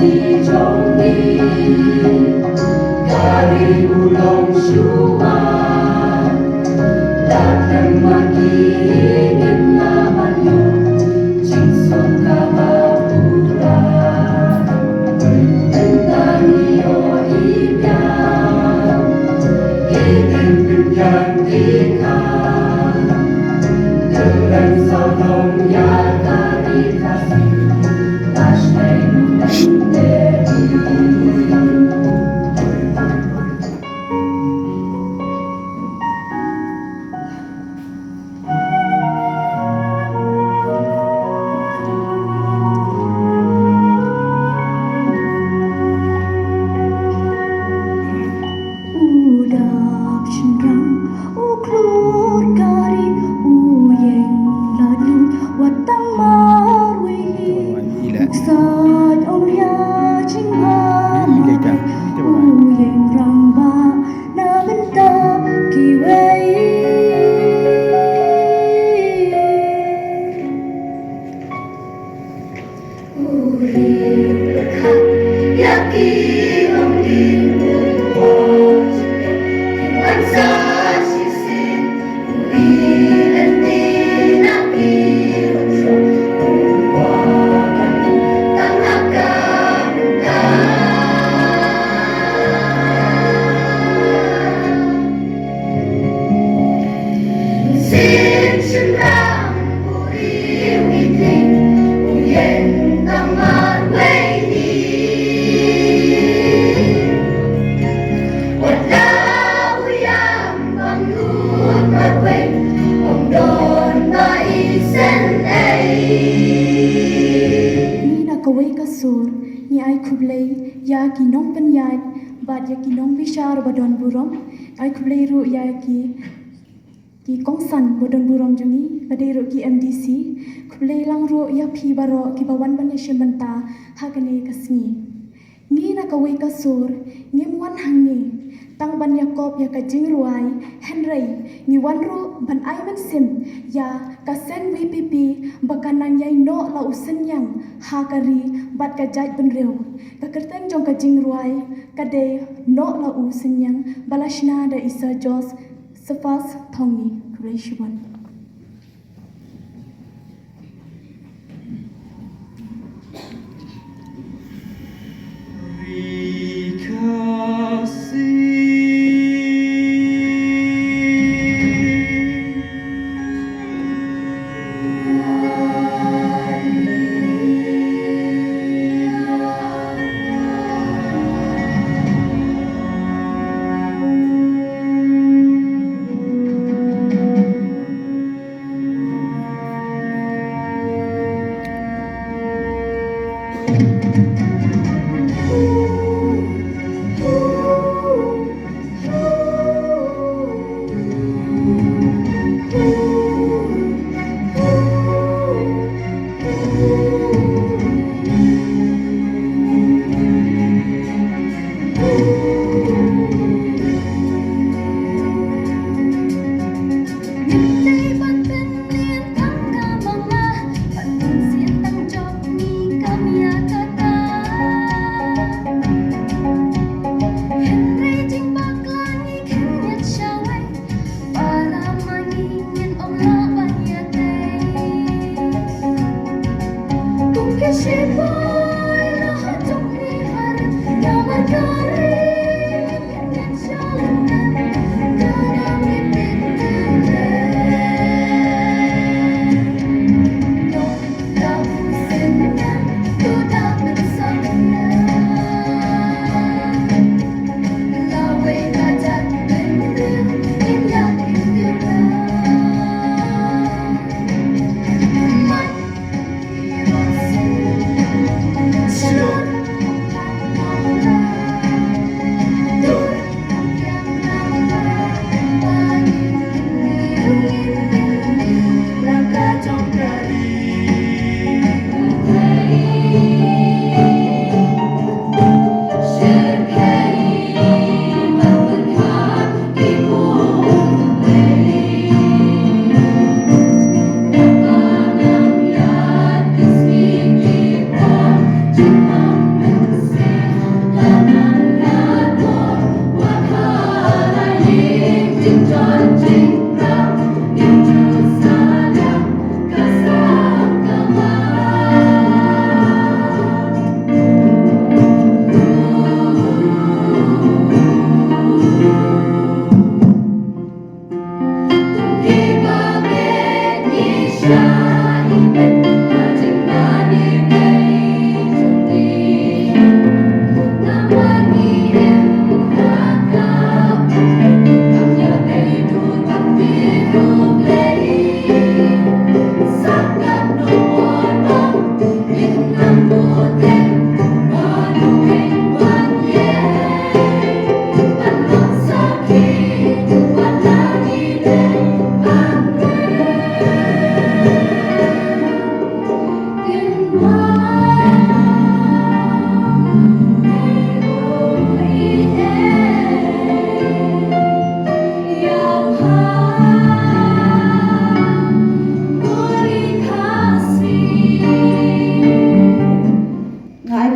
kasih jombi Kari ulong syua Datang maki ingin namanyo Jingsok kabapura Tentang iyo ibiang Ingin pinjang ikan Dengan solong ya kari kasih Yaki nong penyat, bat yaki nong bishar badon burong, ay kublay ru yaki ki kongsan badon burong jungi, badai ru ki MDC, kublay lang ru yapi baro ki bawan banesya menta hagane kasngi. Ngi nakaway kasur, ngi muan hangi, tang ban Yakob ya ka jingruay, Henry, ngi wan ru ban ayman sim, ya kasen WPP, bakanang yay no la usen yang, hakari bat ka jaj ban rew. Kakerteng jong ka jingruay, kade no la usen yang, balashna da isa jos, sefas tongi, kureshuan.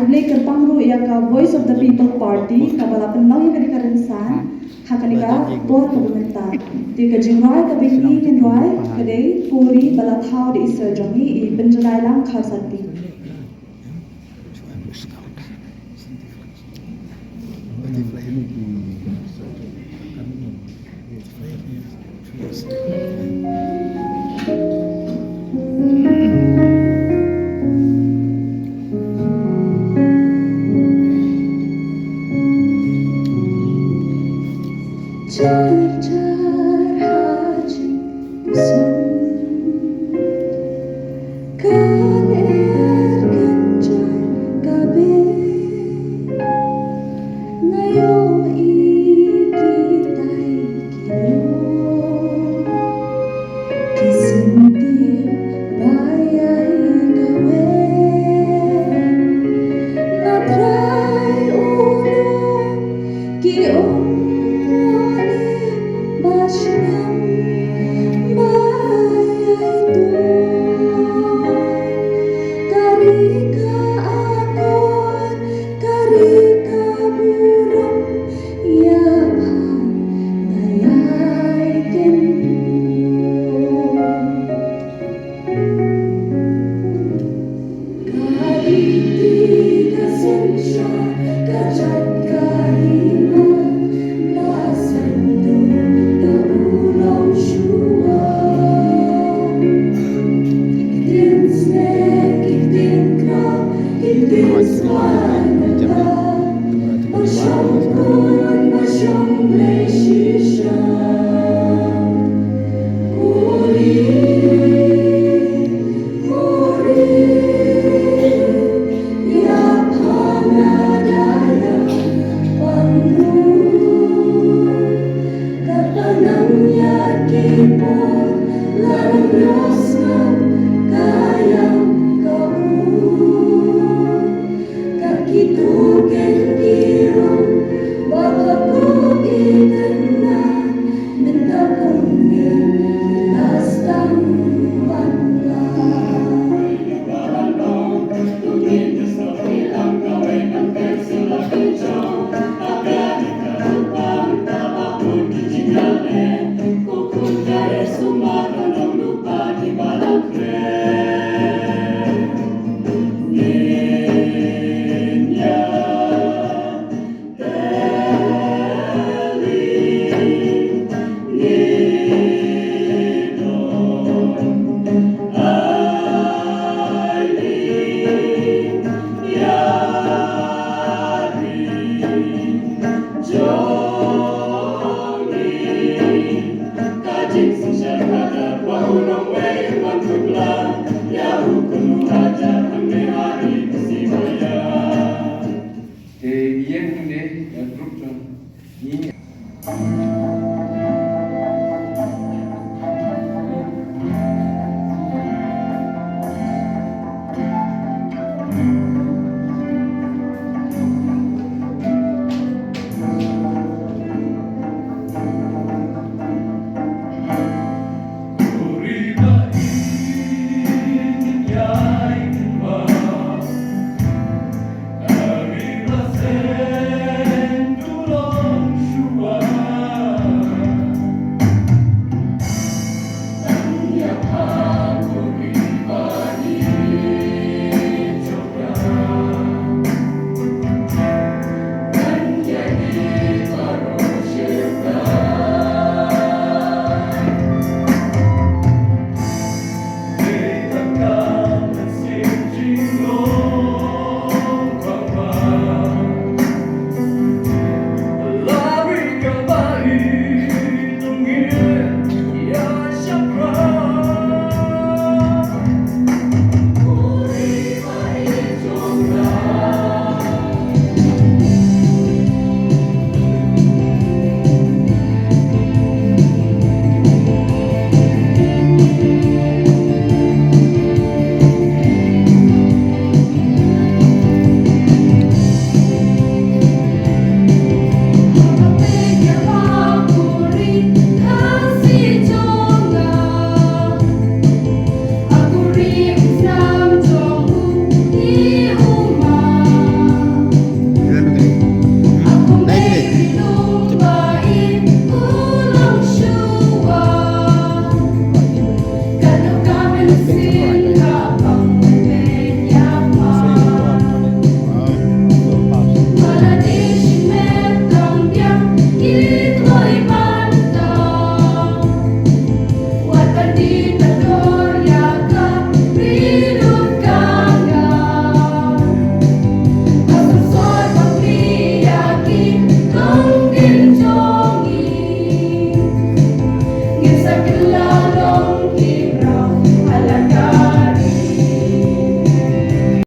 kublay kerpang ru ya ka Voice of the People Party ka balapan lang ya ka rensan hakanika bor ka bumenta ti ka jingroi ka bingni ken roi ka dei puri balathau di isa jongi I benjalai lang khasati Jar haji sun kan kencan kabe ngayo ikitai kiro kisinti bayai gawe natrai uno ki Basnyam bayai tu karika akon karika burung ya bayai kentu kariti kasensya kajat kahima nasendu Grup